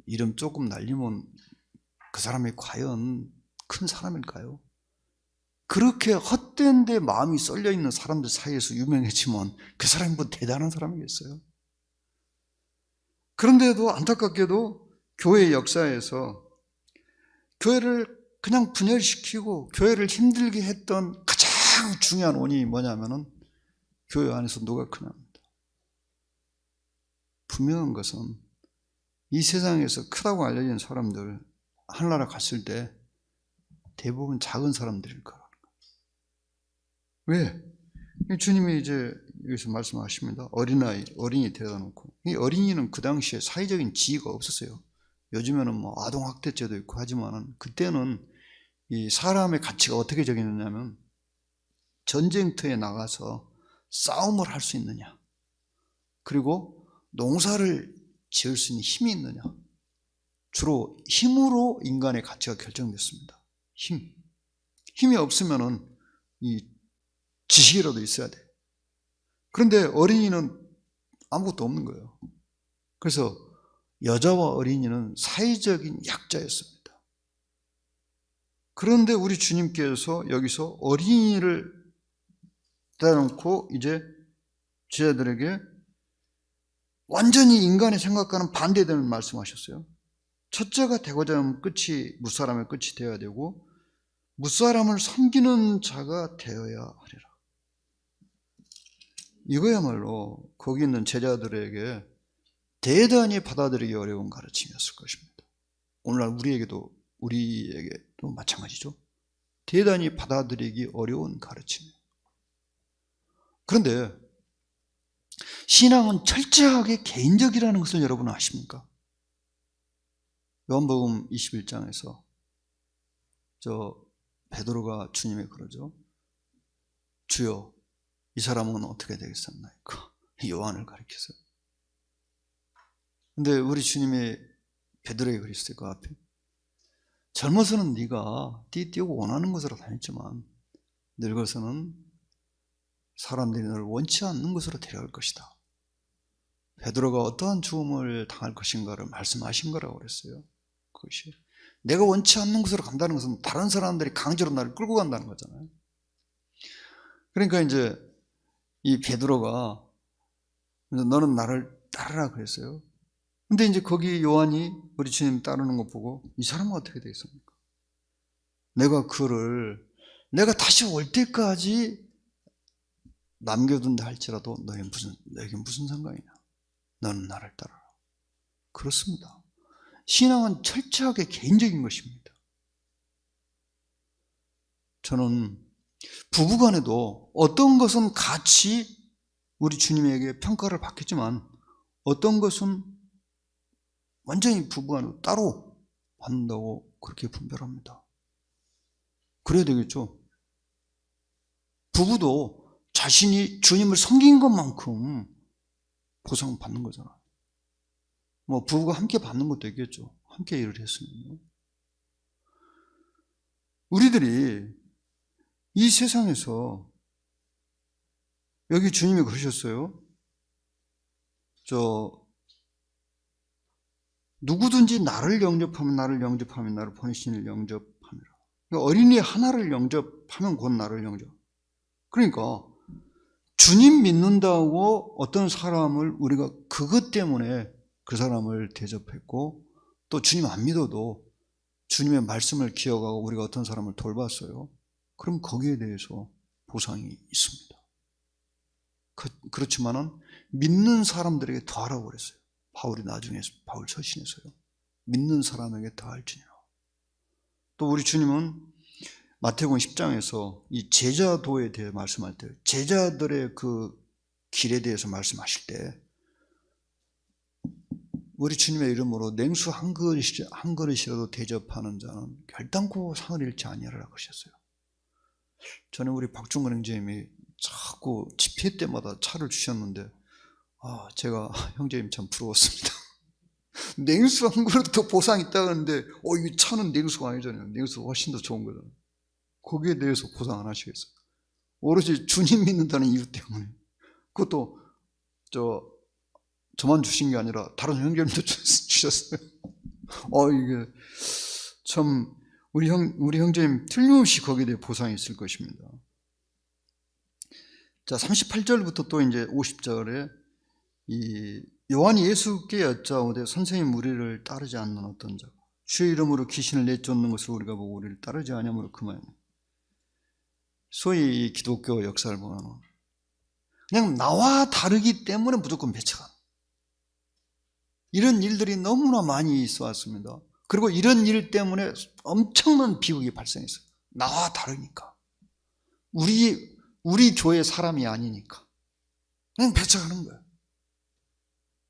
Speaker 1: 이름 조금 날리면 그 사람이 과연 큰 사람일까요? 그렇게 헛된 데 마음이 쏠려 있는 사람들 사이에서 유명해지면 그 사람이 뭐 대단한 사람이겠어요? 그런데도 안타깝게도 교회 역사에서 교회를 그냥 분열시키고 교회를 힘들게 했던 가장 중요한 원인이 뭐냐면은 교회 안에서 누가 크냐입니다. 분명한 것은 이 세상에서 크다고 알려진 사람들 하늘나라 갔을 때 대부분 작은 사람들일 거라는 거예요. 왜? 주님이 이제 여기서 말씀하십니다. 어린이 데려다 놓고. 이 어린이는 그 당시에 사회적인 지위가 없었어요. 요즘에는 뭐 아동학대죄도 있고 하지만 그때는 이 사람의 가치가 어떻게 정해졌냐면 전쟁터에 나가서 싸움을 할 수 있느냐, 그리고 농사를 지을 수 있는 힘이 있느냐. 주로 힘으로 인간의 가치가 결정됐습니다. 힘이 없으면은 이 지식이라도 있어야 돼. 그런데 어린이는 아무것도 없는 거예요. 그래서 여자와 어린이는 사회적인 약자였습니다. 그런데 우리 주님께서 여기서 어린이를 대놓고 이제 제자들에게 완전히 인간의 생각과는 반대되는 말씀하셨어요. 첫째가 되고자 하면 무사람의 끝이 되어야 되고 무사람을 섬기는 자가 되어야 하리라. 이거야말로 거기 있는 제자들에게 대단히 받아들이기 어려운 가르침이었을 것입니다. 오늘날 우리에게도 마찬가지죠. 대단히 받아들이기 어려운 가르침이에요. 그런데 신앙은 철저하게 개인적이라는 것을 여러분 아십니까? 요한복음 21장에서 베드로가 주님에 그러죠. 주여, 이 사람은 어떻게 되겠습니까? 요한을 가리켜서요. 근데 우리 주님이 베드로에게 그랬어요. 그 앞에 젊어서는 네가 띠띠고 원하는 것으로 다녔지만 늙어서는 사람들이 너를 원치 않는 것으로 데려갈 것이다. 베드로가 어떠한 죽음을 당할 것인가를 말씀하신 거라고 그랬어요. 그것이 내가 원치 않는 곳으로 간다는 것은 다른 사람들이 강제로 나를 끌고 간다는 거잖아요. 그러니까 이제 이 베드로가 너는 나를 따르라 그랬어요. 근데 이제 거기 요한이 우리 주님 따르는 거 보고 이 사람은 어떻게 되겠습니까? 내가 다시 올 때까지 남겨둔다 할지라도 너에게 무슨 상관이냐? 너는 나를 따르라. 그렇습니다. 신앙은 철저하게 개인적인 것입니다. 저는 부부간에도 어떤 것은 같이 우리 주님에게 평가를 받겠지만 어떤 것은 완전히 부부간으로 따로 받는다고 그렇게 분별합니다. 그래야 되겠죠. 부부도 자신이 주님을 섬긴 것만큼 보상받는 거잖아요. 뭐 부부가 함께 받는 것도 있겠죠. 함께 일을 했으면요. 우리들이 이 세상에서, 여기 주님이 그러셨어요. 누구든지 나를 영접하면 나를 보내신 이를 영접함이라. 그러니까 어린이 하나를 영접하면 곧 나를 영접. 그러니까 주님 믿는다고 어떤 사람을 우리가 그것 때문에 그 사람을 대접했고, 또 주님 안 믿어도 주님의 말씀을 기억하고 우리가 어떤 사람을 돌봤어요. 그럼 거기에 대해서 보상이 있습니다. 그렇지만은 믿는 사람들에게 더하라고 그랬어요. 바울이 나중에 바울 서신에서요. 믿는 사람에게 더할지니라. 또 우리 주님은 마태복음 10장에서 이 제자도에 대해 말씀할 때, 제자들의 그 길에 대해서 말씀하실 때, 우리 주님의 이름으로 냉수 한 그릇이라도 대접하는 자는 결단코 상을 잃지 아니하리라 그러셨어요. 전에 우리 박중근 형제님이 자꾸 집회 때마다 차를 주셨는데, 제가 형제님 참 부러웠습니다. 냉수 한 그릇 더 보상 있다 그러는데, 이 차는 냉수가 아니잖아요. 냉수가 훨씬 더 좋은 거잖아요. 거기에 대해서 보상 안 하시겠어요? 오로지 주님 믿는다는 이유 때문에. 그것도 저만 주신 게 아니라 다른 형제님도 주셨어요. 이게 참 우리 형제님 틀림없이 거기에 대해 보상이 있을 것입니다. 자, 38절부터 또 이제 50절에 이 요한이 예수께 여짜오되 선생님 우리를 따르지 않는 어떤 자가 주의 이름으로 귀신을 내쫓는 것을 우리가 보고 우리를 따르지 아니하므로 그만이니. 소위 이 기독교 역사를 보면 그냥 나와 다르기 때문에 무조건 배척하는 이런 일들이 너무나 많이 있어 왔습니다. 그리고 이런 일 때문에 엄청난 비극이 발생했어요. 나와 다르니까. 우리 교회 사람이 아니니까. 그냥 배척하는 거예요.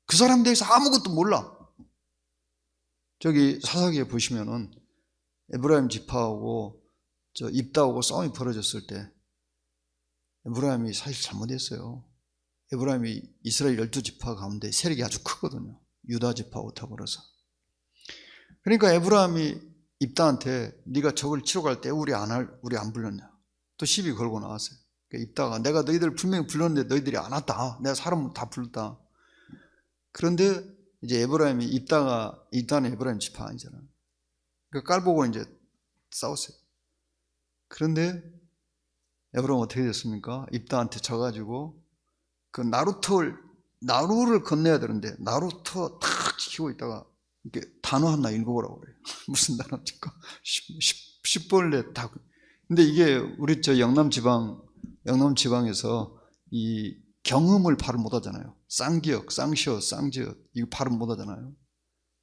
Speaker 1: 그 사람 대해서 아무것도 몰라. 저기 사사기에 보시면은 에브라임 지파하고 입다하고 싸움이 벌어졌을 때 에브라임이 사실 잘못했어요. 에브라임이 이스라엘 12지파 가운데 세력이 아주 크거든요. 유다 지파하고 더불어서. 그러니까 에브라임이 입다한테 네가 적을 치러 갈 때 우리 안 불렀냐. 또 시비 걸고 나왔어요. 그러니까 입다가 내가 너희들 분명히 불렀는데 너희들이 안 왔다. 내가 사람 다 불렀다. 그런데 이제 에브라임이 입다는 에브라임 지파 아니잖아요. 그러니까 깔보고 이제 싸웠어요. 그런데 에브라임 어떻게 됐습니까? 입다한테 져가지고 그 나루를 건너야 되는데 나루터 탁 지키고 있다가 이렇게 단어 하나 읽어보라고 그래요. 무슨 단어입니까? 10벌레 다. 근데 이게 우리 영남 지방에서 이 경음을 발음 못 하잖아요. 쌍기역, 쌍시어, 쌍지어 이거 발음 못 하잖아요.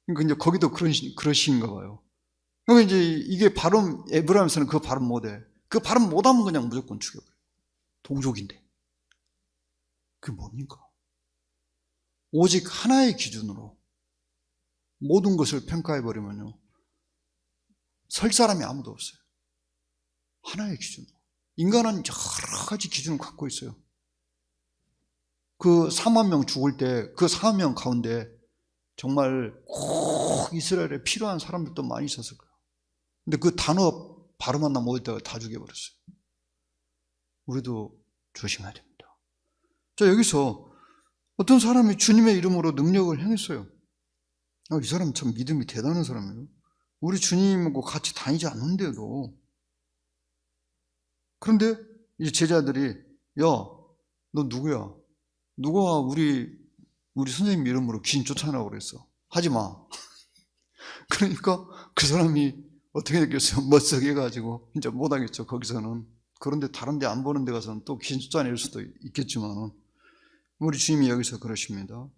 Speaker 1: 그러니까 이제 거기도 그러신가 봐요. 그러니까 이제 이게 발음 에브라임에서는 그 발음 못 해. 그 발음 못 하면 그냥 무조건 죽여버려요. 동족인데. 그게 뭡니까? 오직 하나의 기준으로 모든 것을 평가해버리면요. 설 사람이 아무도 없어요. 하나의 기준으로. 인간은 여러 가지 기준을 갖고 있어요. 그 4만 명 죽을 때 그 4만 명 가운데 정말 꼭 이스라엘에 필요한 사람들도 많이 있었을 거예요. 근데 그 단어 발음 하나 못 했다가 다 죽여버렸어요. 우리도 조심해야 됩니다. 자, 여기서 어떤 사람이 주님의 이름으로 능력을 행했어요. 이 사람 참 믿음이 대단한 사람이에요. 우리 주님하고 같이 다니지 않는데도. 그런데 이제 제자들이 야, 너 누구야? 누가 우리 선생님 이름으로 귀신 쫓아내라고 그랬어. 하지 마. 그러니까 그 사람이 어떻게 느꼈어요? 멋쩍해가지고 이제 못하겠죠, 거기서는. 그런데 다른 데 안 보는 데 가서는 또 귀신 쫓아낼 수도 있겠지만은 우리 주님이 여기서 그러십니다.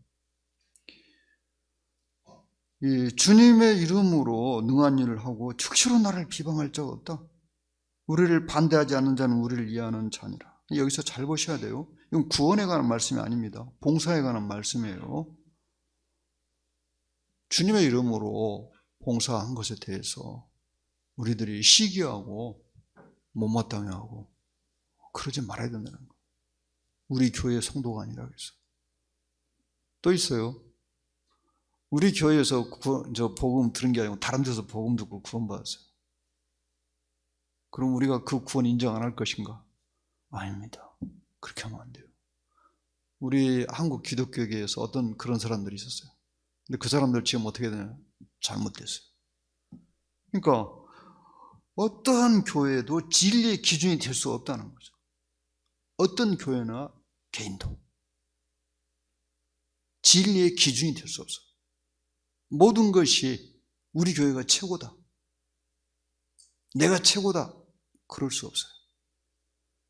Speaker 1: 이 주님의 이름으로 능한 일을 하고 즉시로 나를 비방할 자가 없다. 우리를 반대하지 않는 자는 우리를 이해하는 자니라. 여기서 잘 보셔야 돼요. 이건 구원에 관한 말씀이 아닙니다. 봉사에 관한 말씀이에요. 주님의 이름으로 봉사한 것에 대해서 우리들이 시기하고 못마땅해하고 그러지 말아야 된다는 거예요. 우리 교회 성도가 아니라 그래서. 또 있어요. 우리 교회에서 저 복음 들은 게 아니고 다른 데서 복음 듣고 구원받았어요. 그럼 우리가 그 구원 인정 안 할 것인가? 아닙니다. 그렇게 하면 안 돼요. 우리 한국 기독교계에서 어떤 그런 사람들이 있었어요. 근데 그 사람들 지금 어떻게 되냐? 잘못됐어요. 그러니까 어떠한 교회도 진리의 기준이 될 수 없다는 거죠. 어떤 교회나 개인도 진리의 기준이 될 수 없어요. 모든 것이 우리 교회가 최고다, 내가 최고다, 그럴 수 없어요.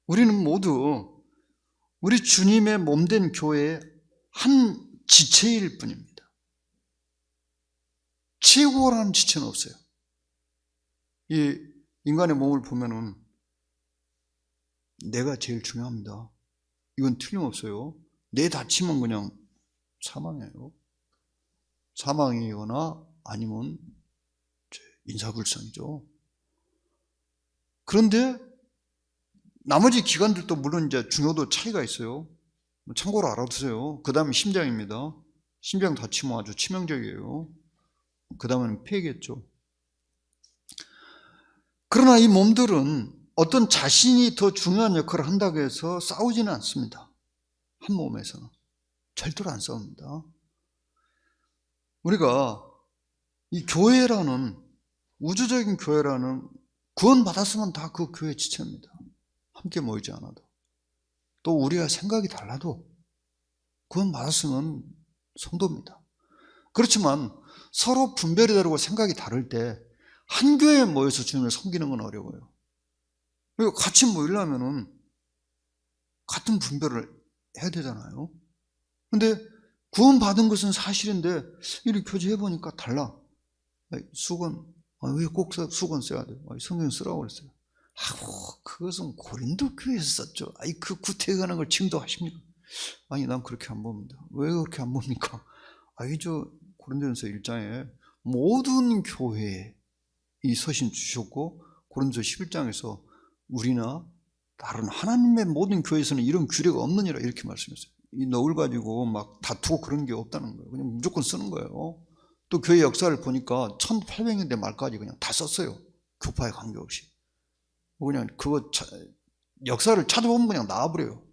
Speaker 1: 우리는 모두 우리 주님의 몸된 교회의 한 지체일 뿐입니다. 최고라는 지체는 없어요. 이 인간의 몸을 보면은 내가 제일 중요합니다. 이건 틀림없어요. 내 다치면 그냥 사망이에요. 사망이거나 아니면 인사불성이죠. 그런데 나머지 기관들도 물론 이제 중요도 차이가 있어요. 참고로 알아두세요. 그 다음에 심장입니다. 심장 다치면 아주 치명적이에요. 그 다음에는 폐겠죠. 그러나 이 몸들은 어떤 자신이 더 중요한 역할을 한다고 해서 싸우지는 않습니다. 한 몸에서는 절대로 안 싸웁니다. 우리가 이 교회라는, 우주적인 교회라는, 구원받았으면 다 그 교회 지체입니다. 함께 모이지 않아도, 또 우리가 생각이 달라도 구원받았으면 성도입니다. 그렇지만 서로 분별이 다르고 생각이 다를 때 한 교회에 모여서 주님을 섬기는 건 어려워요. 그리고 같이 모이려면은 같은 분별을 해야 되잖아요. 근데 구원받은 것은 사실인데 이렇게 교제해보니까 달라. 수건, 왜 꼭 수건 써야 돼요? 성경 쓰라고 그랬어요. 그것은 고린도 교회에서 썼죠. 그 구태여가는 걸 지금도 하십니까? 난 그렇게 안 봅니다. 왜 그렇게 안 봅니까? 저 고린도전서 1장에 모든 교회에 이 서신 주셨고, 고린도서 11장에서 우리나 다른 하나님의 모든 교회에서는 이런 규례가 없느니라 이렇게 말씀했어요. 이 너울 가지고 막 다투고 그런 게 없다는 거예요. 그냥 무조건 쓰는 거예요. 또 교회 역사를 보니까 1800년대 말까지 그냥 다 썼어요. 교파에 관계없이. 그냥 그거 역사를 찾아보면 그냥 나와버려요.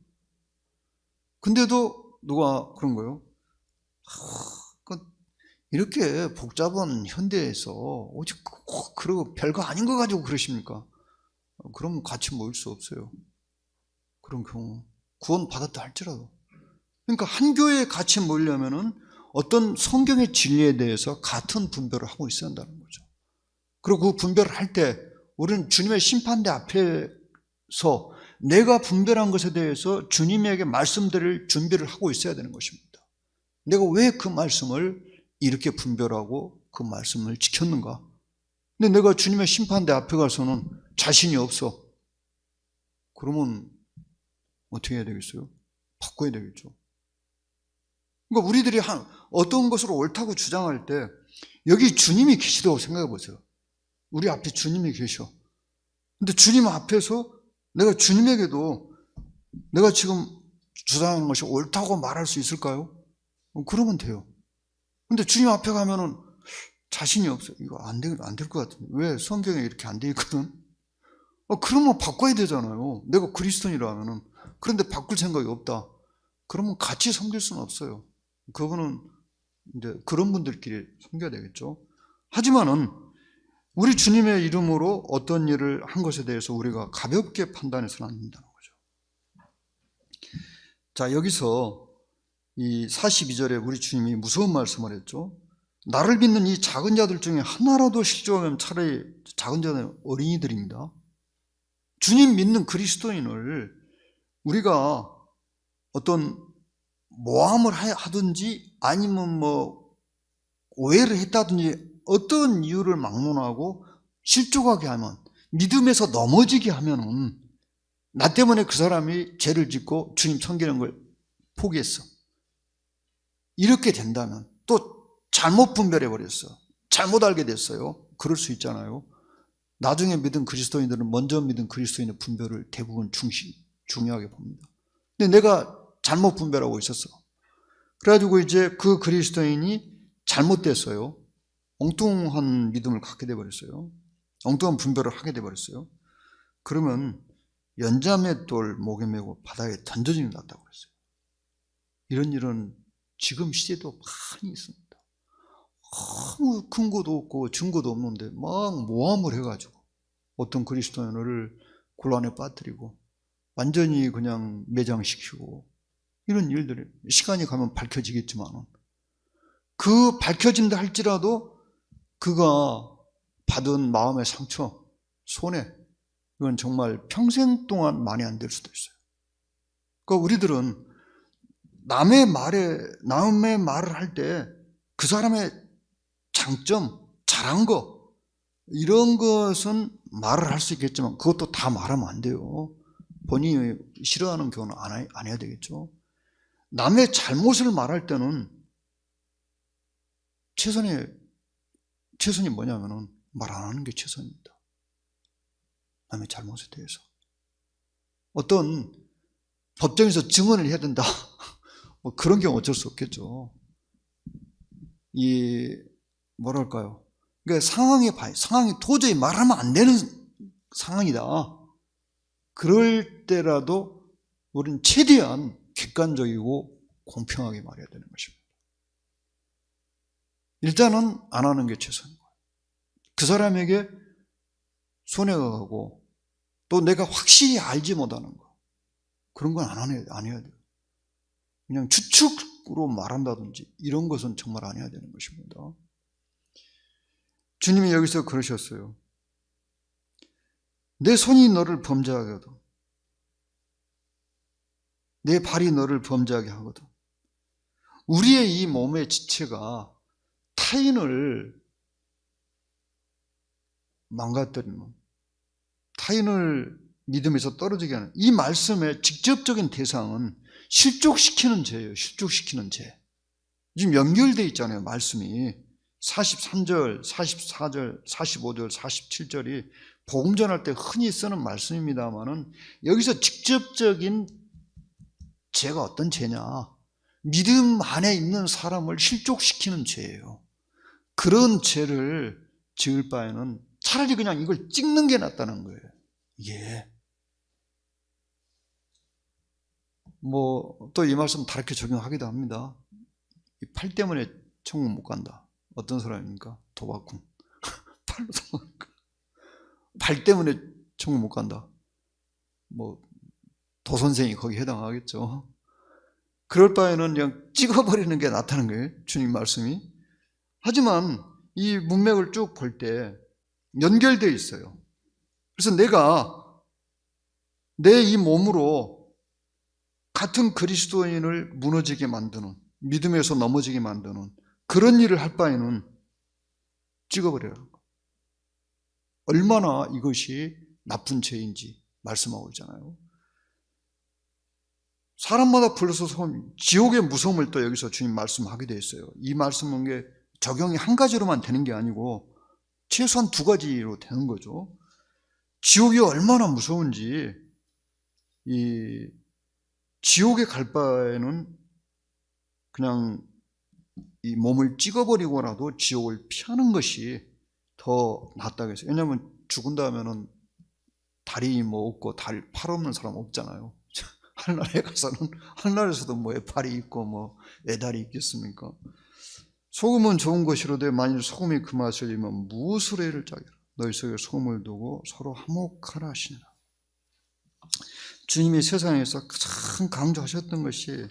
Speaker 1: 근데도 누가 그런 거예요? 이렇게 복잡한 현대에서 오직 그러고 별거 아닌 거 가지고 그러십니까? 그럼 같이 모일 수 없어요. 그런 경우 구원 받았다 할지라도. 그러니까 한 교회에 같이 모이려면은 어떤 성경의 진리에 대해서 같은 분별을 하고 있어야 한다는 거죠. 그리고 그 분별을 할 때 우리는 주님의 심판대 앞에서 내가 분별한 것에 대해서 주님에게 말씀드릴 준비를 하고 있어야 되는 것입니다. 내가 왜 그 말씀을 이렇게 분별하고 그 말씀을 지켰는가? 근데 내가 주님의 심판대 앞에 가서는 자신이 없어. 그러면 어떻게 해야 되겠어요? 바꿔야 되겠죠. 그러니까 우리들이 어떤 것으로 옳다고 주장할 때 여기 주님이 계시다고 생각해 보세요. 우리 앞에 주님이 계셔. 근데 주님 앞에서 내가 주님에게도 내가 지금 주장하는 것이 옳다고 말할 수 있을까요? 그러면 돼요. 근데 주님 앞에 가면은 자신이 없어요. 이거 안 될 것 같은데. 왜? 성경에 이렇게 안 돼 있거든? 그러면 바꿔야 되잖아요. 내가 그리스도인이라면은. 그런데 바꿀 생각이 없다. 그러면 같이 섬길 수는 없어요. 그분은 이제 그런 분들끼리 섬겨야 되겠죠. 하지만은 우리 주님의 이름으로 어떤 일을 한 것에 대해서 우리가 가볍게 판단해서는 안 된다는 거죠. 자, 여기서 이 42절에 우리 주님이 무서운 말씀을 했죠. 나를 믿는 이 작은 자들 중에 하나라도 실족하면 차라리 작은 자는 어린이들입니다. 주님 믿는 그리스도인을 우리가 어떤 모함을 하든지 아니면 오해를 했다든지 어떤 이유를 막론하고 실족하게 하면, 믿음에서 넘어지게 하면은 나 때문에 그 사람이 죄를 짓고 주님 섬기는 걸 포기했어. 이렇게 된다면 또 잘못 분별해버렸어. 잘못 알게 됐어요. 그럴 수 있잖아요. 나중에 믿은 그리스도인들은 먼저 믿은 그리스도인의 분별을 대부분 중요하게 봅니다. 근데 내가 잘못 분별하고 있었어. 그래가지고 이제 그 그리스도인이 잘못됐어요. 엉뚱한 믿음을 갖게 돼버렸어요. 엉뚱한 분별을 하게 돼버렸어요. 그러면 연자매 돌 목에 메고 바다에 던져지는 게 낫다고 그랬어요. 이런 일은 지금 시대도 많이 있습니다. 아무 근거도 없고 증거도 없는데 막 모함을 해가지고 어떤 그리스도인을 곤란에 빠뜨리고 완전히 그냥 매장시키고 이런 일들이 시간이 가면 밝혀지겠지만 그 밝혀진다 할지라도 그가 받은 마음의 상처, 손해 이건 정말 평생 동안 많이 안 될 수도 있어요. 그러니까 우리들은 남의 말을 할 때 그 사람의 장점, 잘한 거 이런 것은 말을 할 수 있겠지만 그것도 다 말하면 안 돼요. 본인이 싫어하는 경우는 안 해야 되겠죠. 남의 잘못을 말할 때는 최선이 뭐냐면은 말 안 하는 게 최선입니다. 남의 잘못에 대해서. 어떤 법정에서 증언을 해야 된다. 뭐 그런 경우 어쩔 수 없겠죠. 뭐랄까요. 그러니까 상황이 도저히 말하면 안 되는 상황이다. 그럴 때라도 우리는 최대한 객관적이고 공평하게 말해야 되는 것입니다. 일단은 안 하는 게 최선인 거예요. 그 사람에게 손해가 가고 또 내가 확실히 알지 못하는 거 그런 건 안 해야 돼요. 그냥 추측으로 말한다든지 이런 것은 정말 안 해야 되는 것입니다. 주님이 여기서 그러셨어요. 내 손이 너를 범죄하게 하거든. 내 발이 너를 범죄하게 하거든. 우리의 이 몸의 지체가 타인을 망가뜨리는, 타인을 믿음에서 떨어지게 하는 이 말씀의 직접적인 대상은 실족시키는 죄예요. 실족시키는 죄. 지금 연결되어 있잖아요. 말씀이 43절, 44절, 45절, 47절이 복음 전할 때 흔히 쓰는 말씀입니다만은 여기서 직접적인 죄가 어떤 죄냐? 믿음 안에 있는 사람을 실족시키는 죄예요. 그런 죄를 지을 바에는 차라리 그냥 이걸 찍는 게 낫다는 거예요. 예. 또 이 말씀 다르게 적용하기도 합니다. 이 팔 때문에 천국 못 간다. 어떤 사람입니까? 도박꾼. 팔로 도박꾼. 팔 때문에 천국 못 간다. 도선생이 거기 해당하겠죠. 그럴 바에는 그냥 찍어버리는 게 낫다는 거예요. 주님 말씀이. 하지만 이 문맥을 쭉 볼 때 연결되어 있어요. 그래서 내가 내 이 몸으로 같은 그리스도인을 무너지게 만드는, 믿음에서 넘어지게 만드는 그런 일을 할 바에는 찍어버려야 하는 거예요. 얼마나 이것이 나쁜 죄인지 말씀하고 있잖아요. 사람마다 불러서 지옥의 무서움을 또 여기서 주님 말씀하게 되어 있어요. 이 말씀은 게 적용이 한 가지로만 되는 게 아니고 최소한 두 가지로 되는 거죠. 지옥이 얼마나 무서운지, 이 지옥에 갈 바에는 그냥 이 몸을 찍어버리고라도 지옥을 피하는 것이 더 낫다고 했어요. 왜냐하면 죽은 다음에는 다리 없고 팔 없는 사람 없잖아요. 하늘나라에 가서는 하늘나라에서도 애팔이 있고 애달이 있겠습니까? 소금은 좋은 것이로되 만일 소금이 그 맛을 잃으면 무엇으로 해를 짜리라. 너희 속에 소금을 두고 서로 화목하라 하시니라. 주님이 세상에서 가장 강조하셨던 것이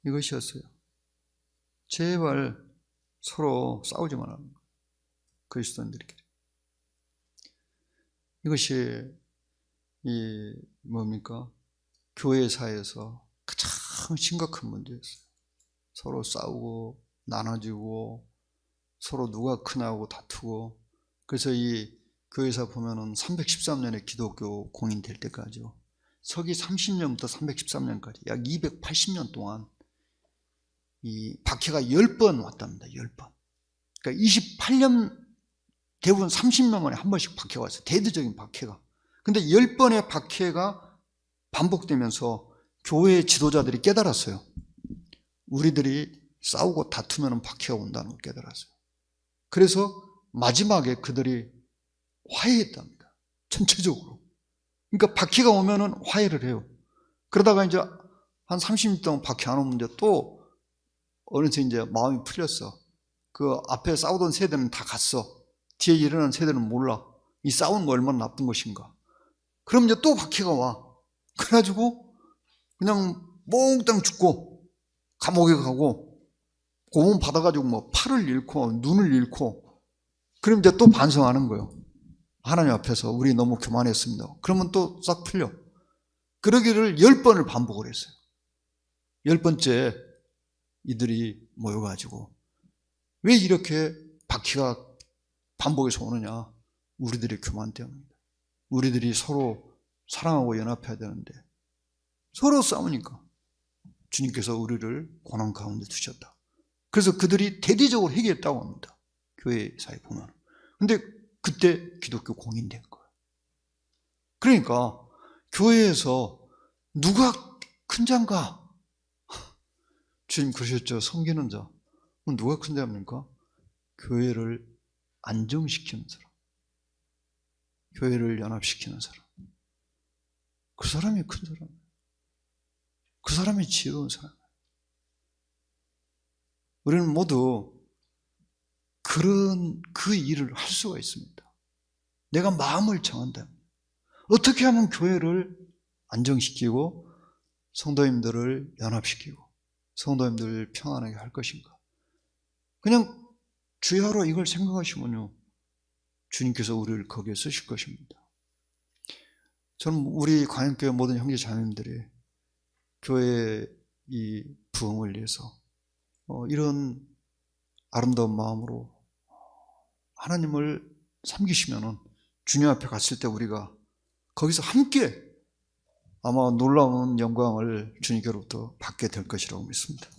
Speaker 1: 이것이었어요. 제발 서로 싸우지 말라는 거예요. 그리스도인들끼리. 이것이 교회사에서 가장 심각한 문제였어요. 서로 싸우고 나눠지고 서로 누가 크냐고 다투고. 그래서 이 교회사 보면은 313년에 기독교 공인될 때까지요. 서기 30년부터 313년까지 약 280년 동안 이 박해가 10번 왔답니다. 10번. 그러니까 28년 대부분 30년 만에 한 번씩 박해가 왔어요. 대대적인 박해가. 근데 10번의 박해가 반복되면서 교회의 지도자들이 깨달았어요. 우리들이 싸우고 다투면 바퀴가 온다는 걸 깨달았어요. 그래서 마지막에 그들이 화해했답니다. 전체적으로. 그러니까 바퀴가 오면은 화해를 해요. 그러다가 이제 한 30년 동안 바퀴 안 오면 이제 또 어느새 이제 마음이 풀렸어. 그 앞에 싸우던 세대는 다 갔어. 뒤에 일어난 세대는 몰라. 이 싸우는 거 얼마나 나쁜 것인가. 그럼 이제 또 바퀴가 와. 그래가지고 그냥 몽땅 죽고 감옥에 가고 고문 받아가지고 뭐 팔을 잃고 눈을 잃고 그럼 이제 또 반성하는 거예요. 하나님 앞에서 우리 너무 교만했습니다. 그러면 또 싹 풀려. 그러기를 10번을 반복을 했어요. 10번째 이들이 모여가지고 왜 이렇게 바퀴가 반복해서 오느냐. 우리들의 교만 때문입니다. 우리들이 서로 사랑하고 연합해야 되는데 서로 싸우니까 주님께서 우리를 고난 가운데 두셨다. 그래서 그들이 대대적으로 회개했다고 합니다. 교회사에 보면. 근데 그때 기독교 공인된 거예요. 그러니까 교회에서 누가 큰 자인가? 주님 그러셨죠. 섬기는 자. 누가 큰 자입니까? 교회를 안정시키는 사람. 교회를 연합시키는 사람. 그 사람이 큰 사람이에요. 그 사람이 지혜로운 사람이에요. 우리는 모두 그 일을 할 수가 있습니다. 내가 마음을 정한다면 어떻게 하면 교회를 안정시키고 성도님들을 연합시키고 성도님들을 평안하게 할 것인가. 그냥 주야로 이걸 생각하시면요 주님께서 우리를 거기에 쓰실 것입니다. 저는 우리 광양교회 모든 형제 자매님들이 교회의 이 부흥을 위해서 이런 아름다운 마음으로 하나님을 섬기시면은 주님 앞에 갔을 때 우리가 거기서 함께 아마 놀라운 영광을 주님께로부터 받게 될 것이라고 믿습니다.